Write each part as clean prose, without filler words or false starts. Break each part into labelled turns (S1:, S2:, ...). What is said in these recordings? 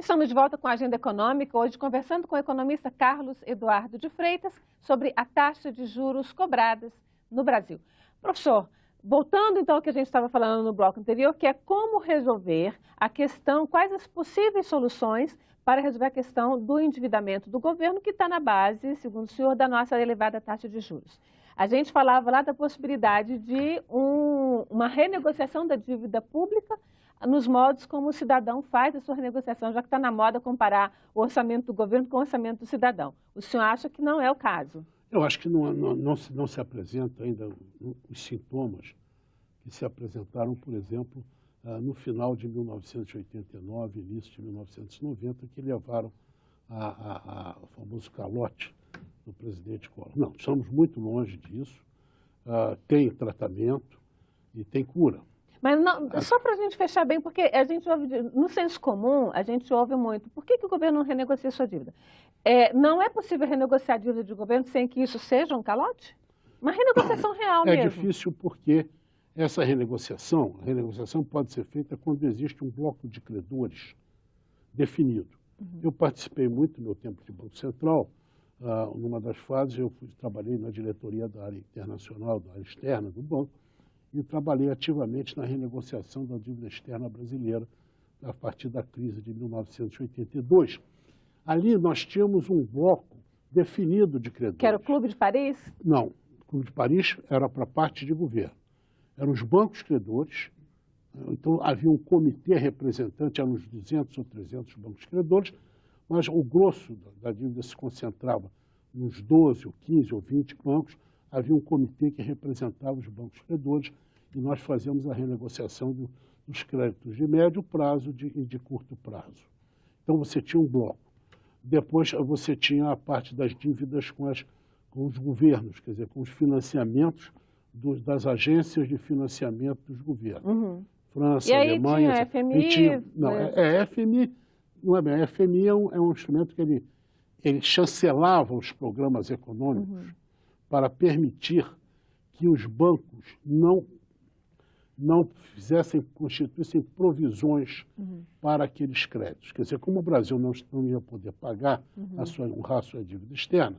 S1: Estamos de volta com a Agenda Econômica, hoje conversando com o economista Carlos Eduardo de Freitas sobre a taxa de juros cobradas no Brasil. Professor, voltando então ao que a gente estava falando no bloco anterior, que é como resolver a questão, quais as possíveis soluções para resolver a questão do endividamento do governo, que está na base, segundo o senhor, da nossa elevada taxa de juros. A gente falava lá da possibilidade de uma renegociação da dívida pública nos modos como o cidadão faz a sua renegociação, já que está na moda comparar o orçamento do governo com o orçamento do cidadão. O senhor acha que não é o caso?
S2: Eu acho que não se apresenta ainda os sintomas que se apresentaram, por exemplo, no final de 1989, início de 1990, que levaram ao famoso calote do presidente Collor. Não, estamos muito longe disso. Tem tratamento e tem cura.
S1: Mas não, só para a gente fechar bem, porque a gente ouve, no senso comum, a gente ouve muito, por que o governo não renegocia sua dívida? Não é possível renegociar a dívida do governo sem que isso seja um calote? Uma renegociação real mesmo.
S2: É difícil porque essa renegociação pode ser feita quando existe um bloco de credores definido. Eu participei muito no meu tempo de Banco Central, numa das fases eu trabalhei na diretoria da área internacional, da área externa do banco, e trabalhei ativamente na renegociação da dívida externa brasileira a partir da crise de 1982. Ali nós tínhamos um bloco definido de credores.
S1: Que era o Clube de Paris?
S2: Não, o Clube de Paris era para a parte de governo. Eram os bancos credores, então havia um comitê representante, eram uns 200 ou 300 bancos credores, mas o grosso da dívida se concentrava nos 12 ou 15 ou 20 bancos. Havia um comitê que representava os bancos credores e nós fazíamos a renegociação dos créditos de médio prazo e de curto prazo. Então você tinha um bloco. Depois você tinha a parte das dívidas com os governos, quer dizer, com os financiamentos das agências de financiamento dos governos. França,
S1: e aí
S2: Alemanha...
S1: Tinha FMI...
S2: FMI não é bem. A FMI é um instrumento que ele chancelava os programas econômicos para permitir que os bancos não constituíssem provisões para aqueles créditos. Quer dizer, como o Brasil não ia poder pagar, honrar a sua dívida externa,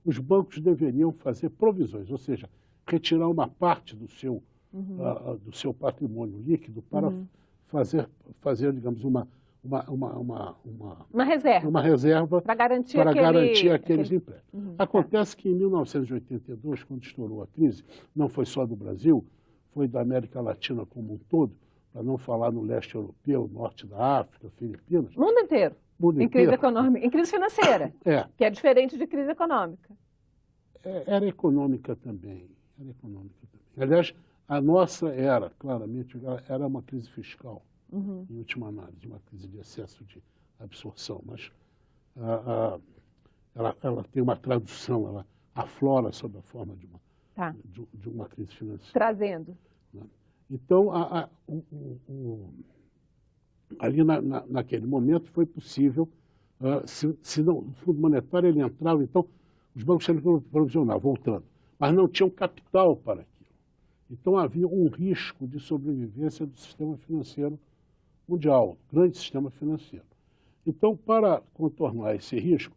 S2: os bancos deveriam fazer provisões, ou seja, retirar uma parte do seu patrimônio líquido para fazer, digamos, uma reserva para garantir aqueles empréstimos. Acontece que em 1982, quando estourou a crise, não foi só do Brasil, foi da América Latina como um todo, para não falar no leste europeu, norte da África, Filipinas.
S1: Mundo inteiro. Em crise econômica, em crise financeira, que é diferente de crise econômica.
S2: Era econômica também. Aliás, a nossa claramente, era uma crise fiscal. Em última análise, uma crise de excesso de absorção, mas ela tem uma tradução, ela aflora sob a forma de uma crise financeira.
S1: Trazendo.
S2: Então, ali naquele momento foi possível, se não, o Fundo Monetário ele entrava, então os bancos tinham que provisionar, voltando, mas não tinham capital para aquilo. Então havia um risco de sobrevivência do sistema financeiro mundial, grande sistema financeiro. Então, para contornar esse risco,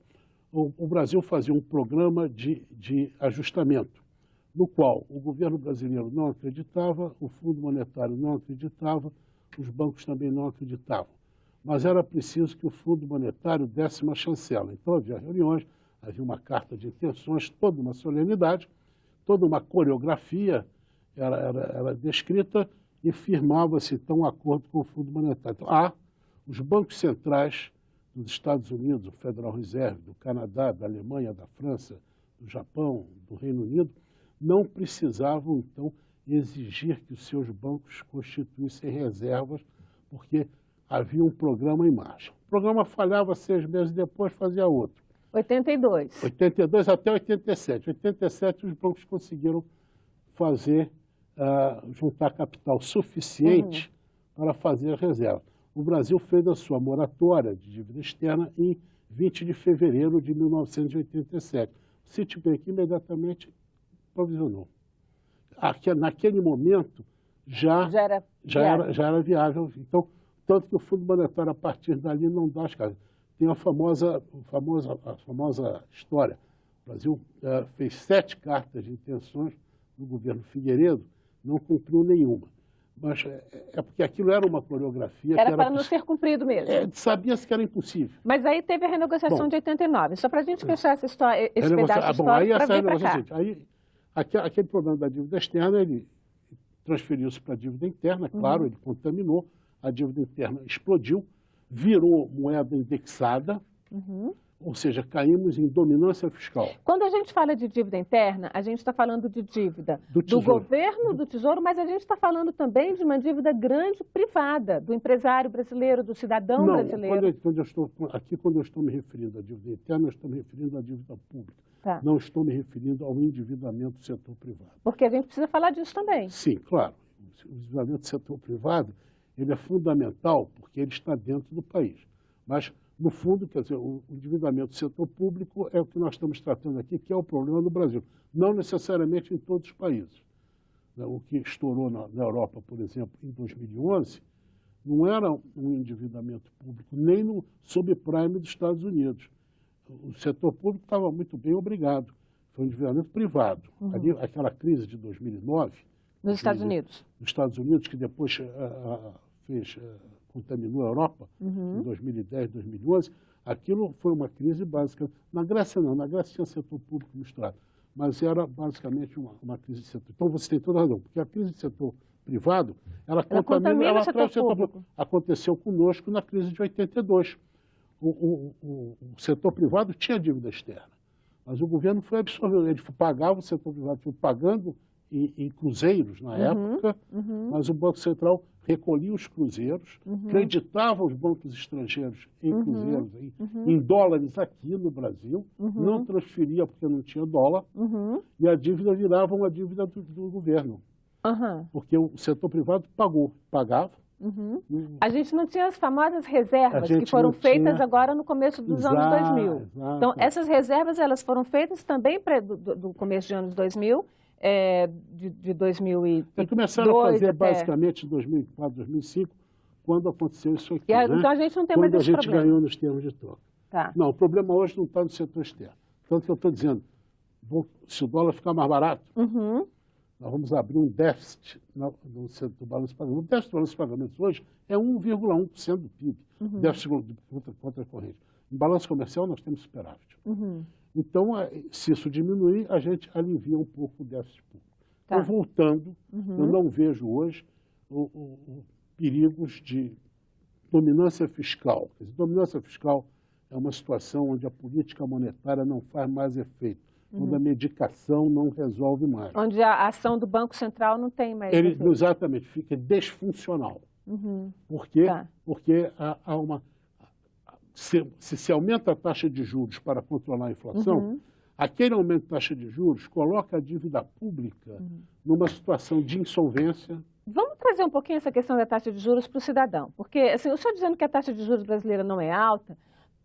S2: o Brasil fazia um programa de ajustamento, no qual o governo brasileiro não acreditava, o Fundo Monetário não acreditava, os bancos também não acreditavam. Mas era preciso que o Fundo Monetário desse uma chancela. Então, havia reuniões, havia uma carta de intenções, toda uma solenidade, toda uma coreografia era descrita, e firmava-se, então, um acordo com o Fundo Monetário. Então, os bancos centrais dos Estados Unidos, o Federal Reserve, do Canadá, da Alemanha, da França, do Japão, do Reino Unido, não precisavam, então, exigir que os seus bancos constituíssem reservas, porque havia um programa em marcha. O programa falhava 6 meses depois, fazia outro.
S1: 82.
S2: 82 até 87. 87 os bancos conseguiram juntar capital suficiente para fazer a reserva. O Brasil fez a sua moratória de dívida externa em 20 de fevereiro de 1987. O Citibank imediatamente provisionou. Naquele momento já era viável. Então, Tanto que o Fundo Monetário, a partir dali, não dá as casas. Tem a famosa história. O Brasil fez 7 cartas de intenções no governo Figueiredo, não cumpriu nenhuma. Mas é porque aquilo era uma coreografia.
S1: Era para não ser cumprido mesmo.
S2: Sabia-se que era impossível.
S1: Mas aí teve a renegociação de 89. Só para a gente fechar essa história, esse pedaço de
S2: aí
S1: história,
S2: essa
S1: para vir para cá.
S2: Aí, aquele problema da dívida externa, ele transferiu-se para a dívida interna, claro, ele contaminou, a dívida interna explodiu, virou moeda indexada, ou seja, caímos em dominância fiscal.
S1: Quando a gente fala de dívida interna, a gente está falando de dívida do governo, do Tesouro, mas a gente está falando também de uma dívida grande privada, do empresário brasileiro, do cidadão brasileiro.
S2: Quando eu estou me referindo à dívida interna, eu estou me referindo à dívida pública.
S1: Tá.
S2: Não estou me referindo ao endividamento do setor privado.
S1: Porque a gente precisa falar disso também.
S2: Sim, claro. O endividamento do setor privado, ele é fundamental porque ele está dentro do país. Mas, no fundo, quer dizer, o endividamento do setor público é o que nós estamos tratando aqui, que é o problema do Brasil. Não necessariamente em todos os países. O que estourou na Europa, por exemplo, em 2011, não era um endividamento público, nem no subprime dos Estados Unidos. O setor público estava muito bem, obrigado. Foi um endividamento privado. Ali, aquela crise de 2009...
S1: Nos Estados Unidos.
S2: Nos Estados Unidos, que depois contaminou a Europa, em 2010, 2011, aquilo foi uma crise básica. Na Grécia não, na Grécia tinha setor público misturado, mas era basicamente uma crise de setor. Então você tem toda a razão, porque a crise de setor privado, ela contamina o setor público. Aconteceu conosco na crise de 82. O setor privado tinha dívida externa, mas o governo foi absorvendo, ele pagava, o setor privado foi pagando em cruzeiros na época, mas o Banco Central recolhia os cruzeiros, creditava os bancos estrangeiros em cruzeiros, em dólares aqui no Brasil, não transferia porque não tinha dólar, e a dívida virava uma dívida do governo, porque o setor privado pagava.
S1: A gente não tinha as famosas reservas que foram feitas agora no começo dos anos 2000.
S2: Exato.
S1: Então, essas reservas elas foram feitas também do começo de anos 2000, de 2002.
S2: Começaram a fazer basicamente em 2004, 2005, quando aconteceu isso aqui.
S1: Então a gente não tem mais esse problema.
S2: Quando a gente ganhou nos termos de troca.
S1: Tá.
S2: Não, o problema hoje não está no setor externo. Tanto que eu estou dizendo, se o dólar ficar mais barato, nós vamos abrir um déficit no setor do balanço de pagamentos. O déficit do balanço de pagamentos hoje é 1,1% do PIB, déficit contra a corrente. Em balanço comercial nós temos superávit. Então, se isso diminuir, a gente alivia um pouco o déficit público. Então, voltando, eu não vejo hoje perigos de dominância fiscal. Dominância fiscal é uma situação onde a política monetária não faz mais efeito, onde a medicação não resolve mais.
S1: Onde a ação do Banco Central não tem mais efeito.
S2: Exatamente, fica disfuncional. Por quê? Porque há uma... Se aumenta a taxa de juros para controlar a inflação, aquele aumento da taxa de juros coloca a dívida pública numa situação de insolvência.
S1: Vamos trazer um pouquinho essa questão da taxa de juros para o cidadão. Porque assim, o senhor dizendo que a taxa de juros brasileira não é alta,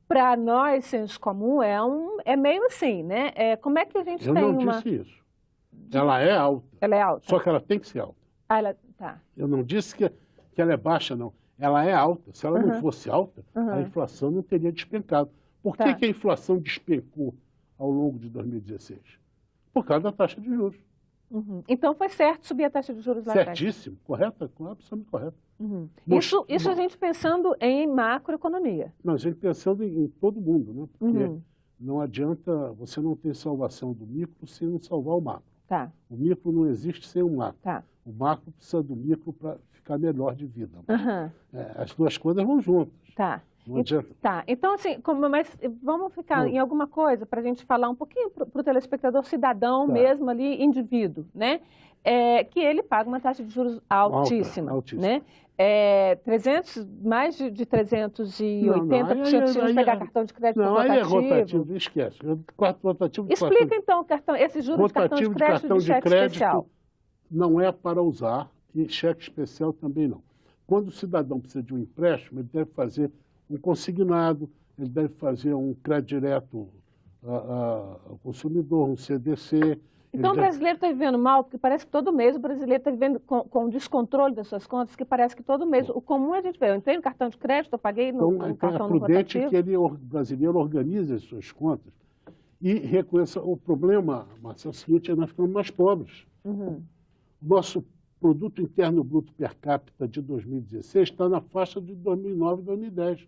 S1: para nós, senso comum, é meio assim, né? Como é que a gente
S2: tem uma... Eu não disse isso. Ela é alta.
S1: Ela é alta.
S2: Só que ela tem que ser alta.
S1: Tá.
S2: Eu não disse que ela é baixa, não. Ela é alta. Se ela não fosse alta, a inflação não teria despencado. Por que a inflação despencou ao longo de 2016? Por causa da taxa de juros.
S1: Então foi certo subir a taxa de juros lá atrás?
S2: Certíssimo, correta, absolutamente correto.
S1: Isso a gente pensando em macroeconomia.
S2: Não, a gente pensando em todo mundo, né? Porque não adianta, você não ter salvação do micro sem não salvar o macro.
S1: Tá.
S2: O micro não existe sem o macro.
S1: Tá.
S2: O macro precisa do micro para ficar melhor de vida. As duas coisas vão juntas.
S1: Tá.
S2: Não adianta.
S1: Tá. Então, assim, mas vamos ficar em alguma coisa para a gente falar um pouquinho para o telespectador cidadão mesmo ali, indivíduo, né? Que ele paga uma taxa de juros altíssima. Né? Mais de 380% se não pegar cartão de crédito rotativo.
S2: Não, aí é rotativo, esquece. Rotativo de
S1: Explica então esse juros de cartão de crédito de cheque especial.
S2: Não é para usar e cheque especial também não. Quando o cidadão precisa de um empréstimo, ele deve fazer um consignado, ele deve fazer um crédito direto ao consumidor, um CDC,
S1: Então o brasileiro está vivendo mal, porque parece que todo mês o brasileiro está vivendo com descontrole das suas contas, que parece que todo mês, o comum a gente vê, eu entrei no cartão de crédito, eu paguei no cartão no
S2: prudente
S1: rotativo.
S2: que o brasileiro organize as suas contas e reconheça o problema, Marcelo, é o seguinte, nós ficamos mais pobres. O nosso produto interno bruto per capita de 2016 está na faixa de 2009 e 2010.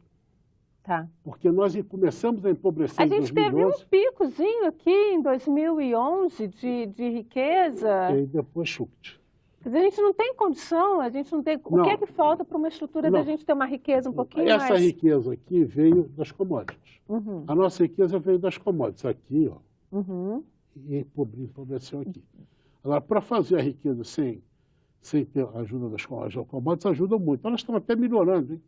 S1: Tá.
S2: Porque nós começamos a empobrecer em 2011.
S1: A gente teve um picozinho aqui em 2011 de riqueza.
S2: E aí depois chute.
S1: Quer dizer, a gente não tem condição, a gente não tem... O que é que falta para uma estrutura da gente ter uma riqueza um pouquinho mais...
S2: Essa riqueza aqui veio das commodities. A nossa riqueza veio das commodities. Aqui, ó, e empobreceu aqui. Agora, para fazer a riqueza sem ter a ajuda das commodities, ajudam muito. Elas estão até melhorando, hein?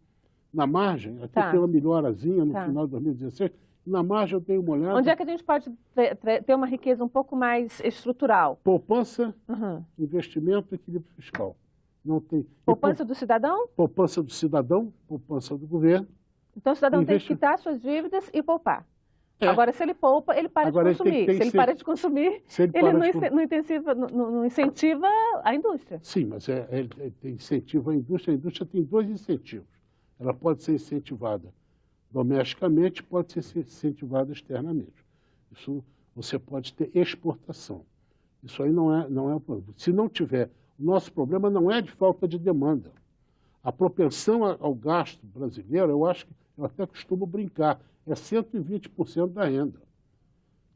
S2: Na margem, até tem uma melhorazinha no final de 2016. Na margem eu tenho uma olhada...
S1: Onde é que a gente pode ter uma riqueza um pouco mais estrutural?
S2: Poupança, investimento e equilíbrio fiscal. Não tem...
S1: Poupança do cidadão?
S2: Poupança do cidadão, poupança do governo.
S1: Então o cidadão tem que quitar suas dívidas e poupar. Agora, se ele poupa, ele para de consumir. Se ele para de consumir, ele não incentiva a indústria.
S2: Sim, mas ele incentiva a indústria. A indústria tem dois incentivos. Ela pode ser incentivada domesticamente, pode ser incentivada externamente. Isso, você pode ter exportação. Isso aí não é o problema. Se não tiver, o nosso problema não é de falta de demanda. A propensão ao gasto brasileiro, eu até costumo brincar, é 120% da renda.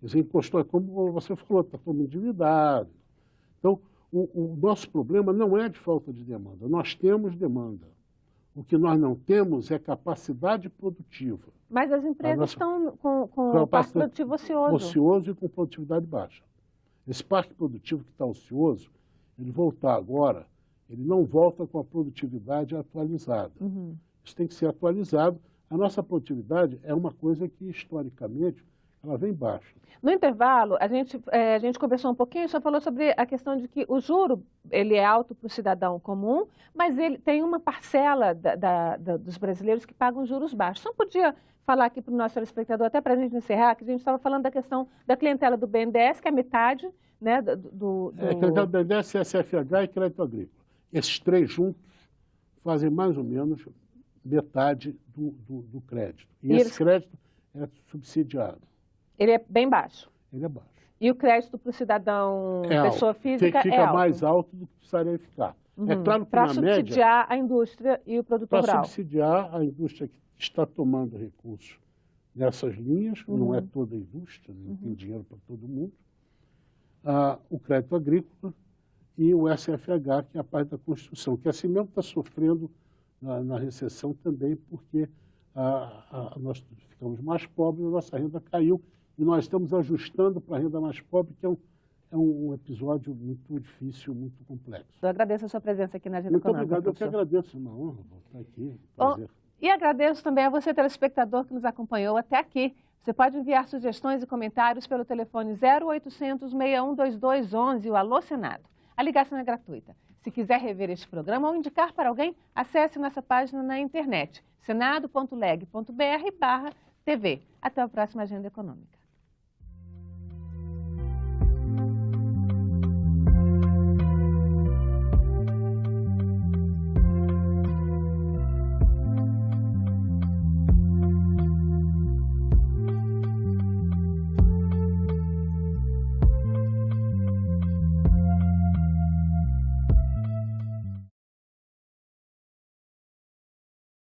S2: Quer dizer, encostou, como você falou, está todo endividado. Então, o nosso problema não é de falta de demanda. Nós temos demanda. O que nós não temos é capacidade produtiva.
S1: Mas as empresas estão com o parque produtivo ocioso.
S2: Ocioso e com produtividade baixa. Esse parque produtivo que está ocioso, ele voltar agora, ele não volta com a produtividade atualizada. Isso tem que ser atualizado. A nossa produtividade é uma coisa que, historicamente, ela vem baixa.
S1: No intervalo, a gente conversou um pouquinho, só falou sobre a questão de que o juro ele é alto para o cidadão comum, mas ele tem uma parcela dos brasileiros que pagam juros baixos. Só podia falar aqui para o nosso telespectador, até para a gente encerrar, que a gente estava falando da questão da clientela do BNDES, que é metade, né,
S2: clientela do BNDES, SFH e crédito agrícola. Esses três juntos fazem mais ou menos metade do crédito. E esse crédito é subsidiado.
S1: Ele é bem baixo.
S2: Ele é baixo.
S1: E o crédito para o cidadão, pessoa física, é alto.
S2: Fica mais alto do que precisaria ficar. É claro que, na média... Para
S1: subsidiar a indústria e o produtor rural.
S2: Para subsidiar a indústria que está tomando recursos nessas linhas, não é toda a indústria, não tem dinheiro para todo mundo, o crédito agrícola e o SFH, que é a parte da construção, que assim mesmo está sofrendo na recessão também, porque nós ficamos mais pobres, a nossa renda caiu, e nós estamos ajustando para a renda mais pobre, que é um episódio muito difícil, muito complexo.
S1: Eu agradeço a sua presença aqui na Agenda Econômica.
S2: Muito obrigado, professor. Eu que agradeço, uma honra estar aqui. Prazer.
S1: E agradeço também a você, telespectador, que nos acompanhou até aqui. Você pode enviar sugestões e comentários pelo telefone 0800 612211, o Alô Senado. A ligação é gratuita. Se quiser rever este programa ou indicar para alguém, acesse nossa página na internet, senado.leg.br/TV. Até a próxima Agenda Econômica.